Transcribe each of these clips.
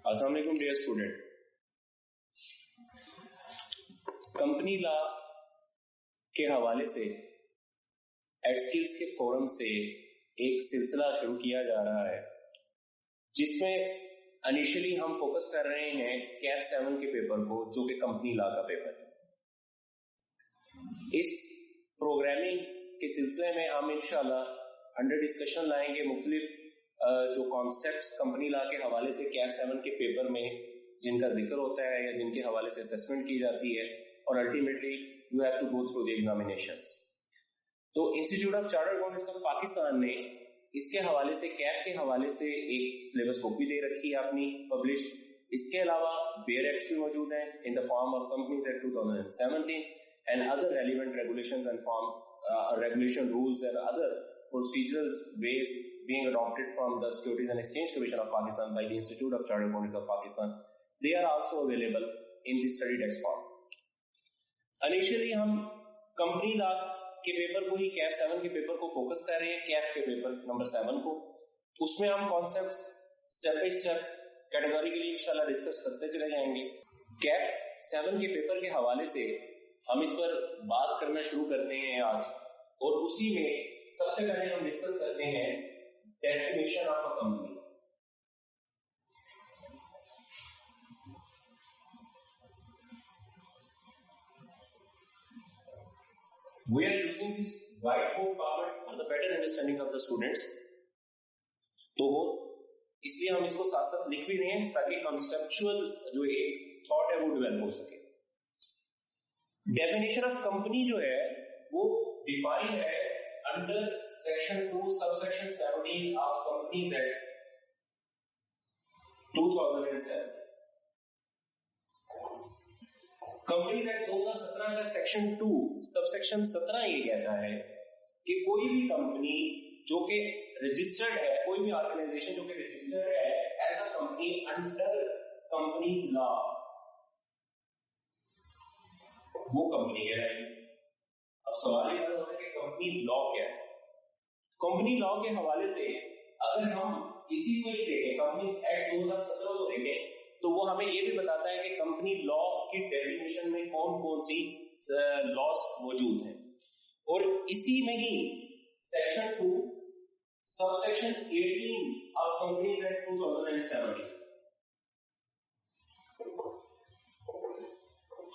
अस्सलाम वालेकुम dear student. Company law के हवाले से एडस्किल्स के फोरम से एक सिलसिला शुरू किया जा रहा है, जिसमें इनिशियली हम फोकस कर रहे हैं कैट 7 के पेपर को, जो कि कंपनी लॉ का पेपर है। इस प्रोग्रामिंग के सिलसिले में हम इंशाल्लाह अंडर डिस्कशन लाएंगे मुख्तलिफ जो कॉन्सेप्ट्स कंपनी लॉ के हवाले से कैट 7 के पेपर में जिनका जिक्र होता है या जिनके हवाले से असेसमेंट की जाती है, और ultimately you have to go through the examinations. तो Institute of Chartered Accountants of Pakistan ने इसके हवाले से कैट के हवाले से एक सिलेबस कॉपी दे रखी है अपनी पब्लिश। इसके अलावा बेयर एक्ट्स भी मौजूद हैं in the form of companies act 2017 and other relevant regulations and form regulation rules and other procedural ways being adopted from the Securities and Exchange Commission of Pakistan by the Institute of Chartered Accountants of Pakistan. They are also available in the study text form. Initially हम company law के paper को ही cat 7 के paper को focus कर रहे हैं, cat के paper number 7 को। उसमें हम concepts step by step categorically इंशाल्लाह डिस्कस करते चले जाएंगे। कैट 7 के पेपर के हवाले से हम इस पर बात करना शुरू करते हैं आज, और उसी में सबसे पहले हम डिस्कस करते हैं definition of a company. We are using this whiteboard format for the better understanding of the students. तो इसलिए हम इसको साथ साथ लिख भी रहे हैं ताकि कंसेप्चुअल जो एक थॉट है वो डेवलप हो सके। डेफिनेशन ऑफ कंपनी जो है वो डिफाइन है under section 2 subsection 17 of companies act 2007। Companies act 2017 का सेक्शन 2 सबसेक्शन 17 ये कहता है कि कोई भी कंपनी जो कि रजिस्टर्ड है, कोई भी ऑर्गेनाइजेशन जो कि रजिस्टर्ड है as a company under companies law, वो कंपनी कहलाएगी। अब सवाल ये होता है कि कंपनी लॉ क्या है। कंपनी लॉ के हवाले से अगर हम इसी को ही देखें, कंपनी एक्ट 2017 को देखें, तो वो हमें ये भी बताता है कि कंपनी लॉ की डेफिनेशन में कौन कौन सी लॉज मौजूद हैं। और इसी में ही section 2 subsection 18 of companies act 2017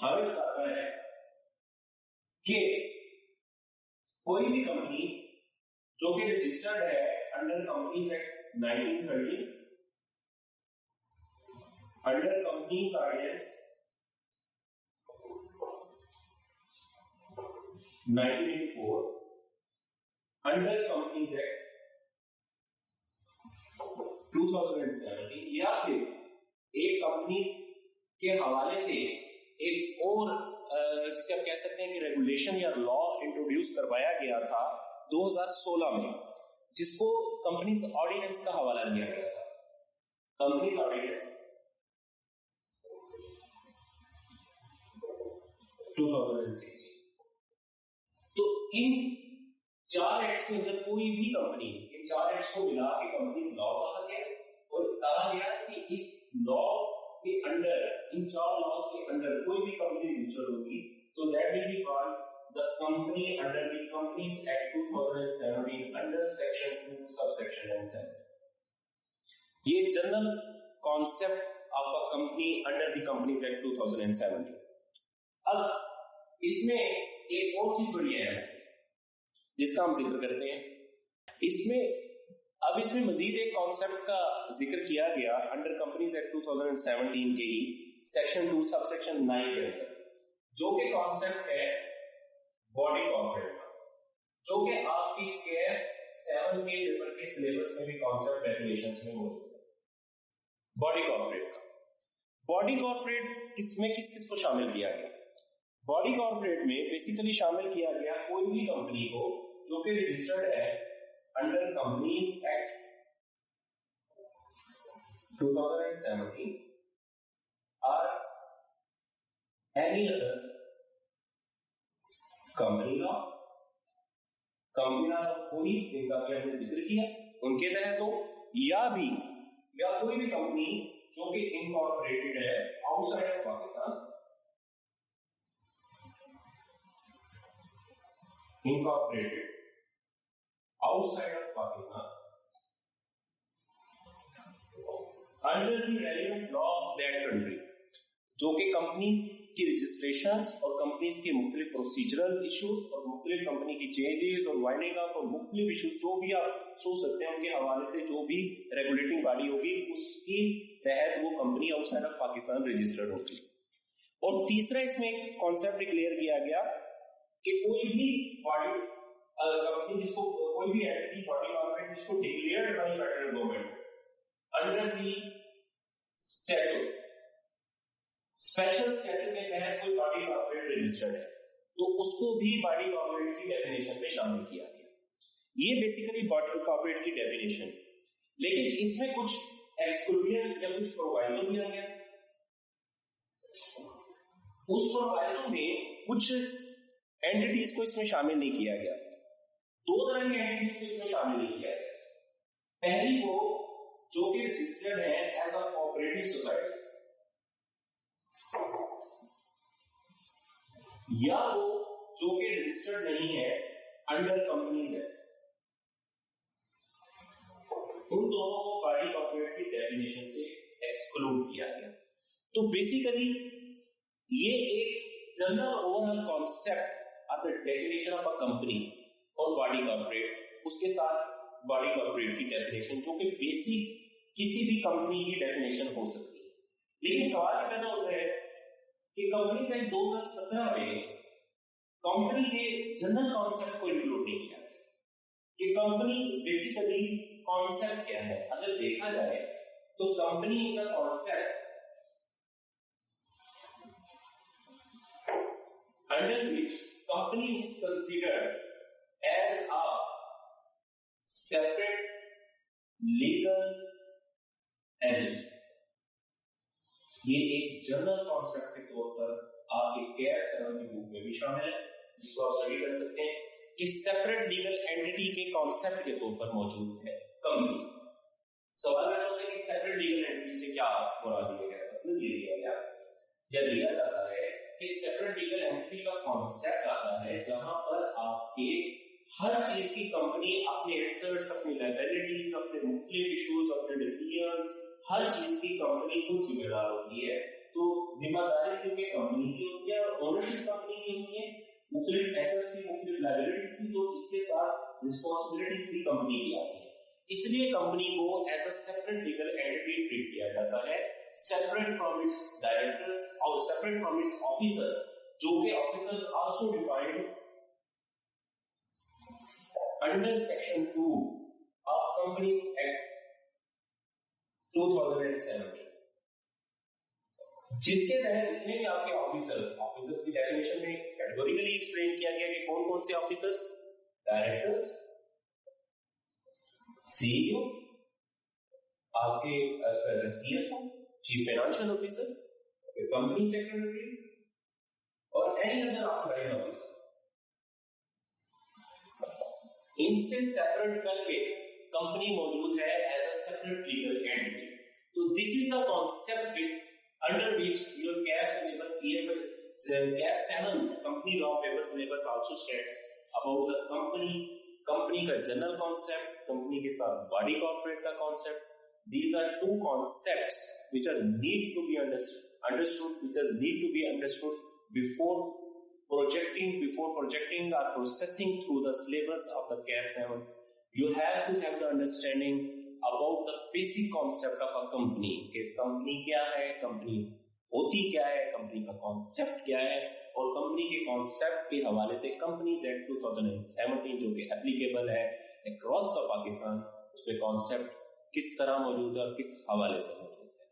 हमें बताता है कि कोई भी कंपनी जो कि रजिस्टर्ड है under companies act 1930, under companies ordinance 1984, under companies act 2017, या फिर एक कंपनी के हवाले से एक और जिसे आप कह सकते हैं कि रेगुलेशन या लॉ इंट्रोड्यूस करवाया गया था 2016 में, जिसको कंपनीज ऑर्डिनेंस का हवाला दिया गया था। Companies ordinance 2016। तो इन 4 एक्ट्स के अंदर कोई भी कंपनी, इन 4 एक्ट्स को मिला के कंपनीज लॉ कहा गया, और कहा गया कि इस लॉ के अंडर, इन 4 लॉज के अंदर कोई भी कंपनी रजिस्टर्ड होगी तो that will be called the company under the companies act 2017 under section 2 subsection 7। ये general concept of a company under the companies act 2017। अब इसमें एक और चीज बड़ी है जिसका हम जिक्र करते हैं। इसमें मजीद एक कॉन्सेप्ट का जिक्र किया गया अंडर कंपनीज एक्ट 2017 के ही सेक्शन 2 सबसेक्शन 9 के अंदर, जो कि कॉन्सेप्ट है बॉडी कॉर्पोरेट, जो कि आपकी कैट 7 के पेपर के सिलेबस में भी कॉन्सेप्ट रेगुलेशंस में मौजूद है। बॉडी कॉर्पोरेट का, बॉडी कॉर्पोरेट किसमें किस किस को शामिल किया गया? बॉडी कॉर्पोरेट में बेसिकली शामिल किया गया कोई भी कंपनी को जो कि रजिस्टर्ड है अंडर कंपनीज एक्ट 2017 और any other company law, company law कोई जिनका भी हमने जिक्र किया उनके तहत हो, या कोई भी कंपनी जो कि incorporated outside of Pakistan under the relevant law of that country, जो कि कंपनीज की रजिस्ट्रेशन और कंपनीज के मुख्तलिफ प्रोसीजरल इश्यूज और मुख्तलिफ कंपनी की चेंजेस और वाइंडिंग अप और मुख्तलिफ इश्यूज जो भी आप सोच सकते हैं उनके हवाले से जो भी रेगुलेटिंग बॉडी होगी उसके तहत वो company outside of Pakistan registered होगी। और तीसरा इसमें एक कॉन्सेप्ट डिक्लेयर किया गया कि कोई भी बॉडी कंपनी जिसको कोई भी एंटिटी बॉडी गवर्नमेंट जिसको declared by federal government under the statute special statute के तहत कोई बॉडी कॉर्पोरेट रजिस्टर्ड है तो उसको भी बॉडी कॉर्पोरेट की डेफिनेशन में शामिल किया गया। ये बेसिकली बॉडी कॉर्पोरेट की डेफिनेशन, लेकिन इसमें कुछ एक्सक्लूजन या कुछ प्रोवाइडर भी आ गया। उस प्रोवाइडर में कुछ एंटिटीज को इसमें शामिल नहीं किया गया। दो तरह की एंटिटीज को इसमें शामिल नहीं किया गया। पहली वो जो कि रजिस्टर्ड है एज अ कोऑपरेटिव सोसाइटी, या वो जो कि रजिस्टर्ड नहीं है अंडर कंपनीज है। उन दोनों को बॉडी कॉर्पोरेट की डेफिनेशन से एक्सक्लूड किया गया। तो बेसिकली ये एक general overall concept of the definition of a company और बॉडी कॉर्पोरेट, उसके साथ बॉडी कॉर्पोरेट की डेफिनेशन जो कि बेसिक किसी भी कंपनी की डेफिनेशन हो सकती है। लेकिन सवाल ये पैदा होता है कि कंपनी का 2017 में कंपनी के जनरल कॉन्सेप्ट को इंक्लूड नहीं किया कि कंपनी बेसिकली कॉन्सेप्ट क्या है। अगर देखा जाए तो कंपनी का concept under which company is considered as a separate legal entity. ये एक जनरल कॉन्सेप्ट के तौर पर आपके केयर सेवन की बुक में भी शामिल है, जिसको आप स्टडी कर सकते हैं कि सेपरेट लीगल एंटिटी के कॉन्सेप्ट के तौर पर मौजूद है कंपनी। सवाल पैदा होता है कि सेपरेट लीगल एंटिटी से क्या मुराद लिया गया, मतलब ये लिया गया या लिया जाता है कि सेपरेट लीगल एंटिटी का कॉन्सेप्ट आता है जहां पर आपके हर चीज की कंपनी अपने एसेट्स, अपनी लायबिलिटीज, अपने मुख्तलिफ इश्यूज, अपने डिसीजंस, हर चीज की कंपनी खुद जिम्मेदार होती है। तो जिम्मेदारी क्योंकि कंपनी की होती है और ओनरशिप कंपनी की होती है, मुख्तलिफ एसेट्स की, मुख्तलिफ लायबिलिटीज की, तो इसके साथ रिस्पांसिबिलिटीज भी कंपनी की आती है। इसलिए कंपनी को as a separate legal entity treat किया जाता है, सेपरेट फ्रॉम इट्स डायरेक्टर्स और सेपरेट फ्रॉम इट्स ऑफिसर्स, जो कि officers also defined under section 2 of companies act 2017, जिसके तहत जितने भी आपके ऑफिसर्स की डेफिनेशन में कैटेगोरिकली एक्सप्लेन किया गया कि कौन कौन से ऑफिसर्स, डायरेक्टर्स, सीईओ, आपके CFO, chief financial officer, company secretary और एनी अदर ऑथराइज्ड ऑफिसर। इनसे सेपरेट करके कंपनी मौजूद है as a separate legal entity. तो this is the concept under which your CAS syllabus CAS 7 company law paper syllabus also states about the company का general concept, company के साथ body corporate का concept. These are two concepts which are need to be understood, which are need to be understood before projecting or processing through the syllabus of the CAS 7. You have to have the understanding about the basic concept of a company, कि company क्या है, company होती क्या है, company का concept क्या है, और कंपनी के कॉन्सेप्ट के हवाले से कंपनीज एक्ट 2017 जो कि एप्लीकेबल है अक्रॉस द पाकिस्तान, उसमें कॉन्सेप्ट किस तरह मौजूद है और किस हवाले से मौजूद है।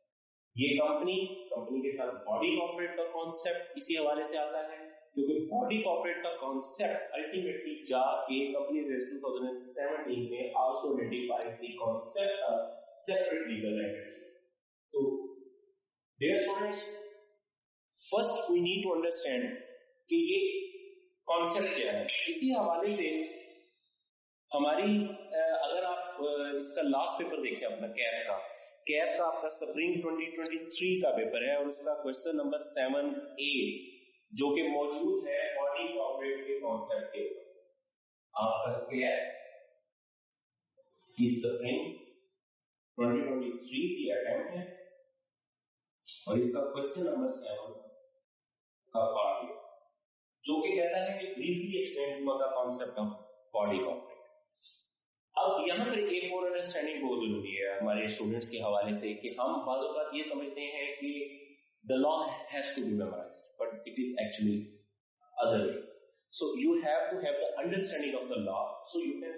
ये कंपनी के साथ बॉडी कॉर्पोरेट का कॉन्सेप्ट इसी हवाले से आता है, क्योंकि बॉडी कॉर्पोरेट का कॉन्सेप्ट अल्टीमेटली जाके कंपनीज एक्ट 2017 में also identifies the concept of separate legal entity. तो dear students, first we need to understand कि ये कॉन्सेप्ट क्या है। इसी हवाले से हमारी अगर आप इसका लास्ट पेपर देखिए अपना कैप का आपका स्प्रिंग 2023 का पेपर है और उसका क्वेश्चन नंबर 7A जो कि मौजूद है बॉडी कॉर्पोरेट के कॉन्सेप्ट के ऊपर। आपका क्या है कि स्प्रिंग 2023 की अटेम्प्ट है और इसका क्वेश्चन नंबर 7 का पार्ट है, जो कि कहता है कि briefly explain the concept of body corporate. अब यहाँ पर एक और अंडरस्टैंडिंग बहुत जरूरी है हमारे स्टूडेंट्स के हवाले से कि हम बाज़ औक़ात ये समझते हैं कि the law has to be memorized, but it is actually other way. So you have to have the understanding of the law, so you can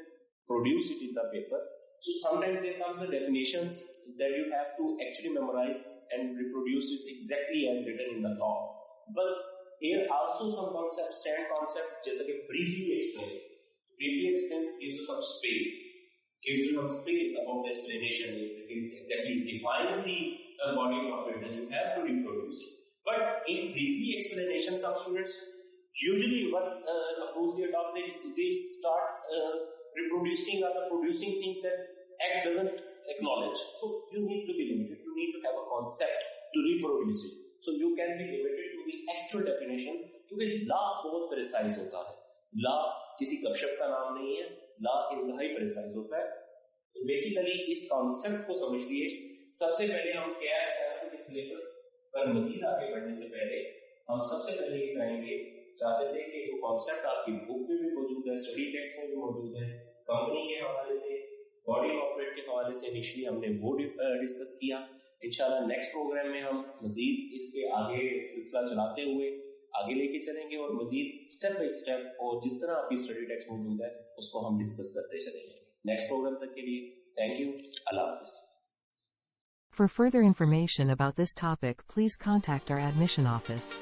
produce it in the paper. So sometimes there comes the definitions that you have to actually memorize and reproduce it exactly as written in the law. But here also some concepts, stand concept, जैसा कि briefly explain. Briefly explains gives you some space, gives you some space about the explanation. It exactly define the body corporate, and you have to reproduce it. But in briefly explanation, some students usually what approach they adopt, they start reproducing or producing things that Act doesn't acknowledge. So you need to be limited. You need to have a concept to reproduce it. So you can be limited to the actual definition, क्योंकि law बहुत precise होता है. Law किसी गपशप का नाम नहीं है. लॉ इंतहाई प्रिसाइज होता है. तो बेसिकली इस कॉन्सेप्ट को समझ लिए. सबसे पहले हम क्या है कि सिलेबस पर मजीद आगे बढ़ने से पहले हम सबसे पहले ये जाएंगे, चाहते थे कि वो कॉन्सेप्ट आपकी बुक में भी मौजूद है, स्टडी टेक्स्ट में भी मौजूद है, कंपनी के हवाले से, बॉडी ऑपरेट के हवाले से इनिशियली हमने वो डिस्कस किया. इंशाल्लाह नेक्स्ट प्रोग्राम में हम मजीद इसके आगे सिलसिला चलाते हुए आगे लेके चलेंगे और मजीद स्टेप बाय स्टेप और जिस तरह आपकी स्टडी टेक्स्ट मौजूद है उसको हम डिस्कस करते चलेंगे. नेक्स्ट प्रोग्राम तक के लिए थैंक यू. अल्लाह हाफिज़. For further information about this topic, please contact our admission office.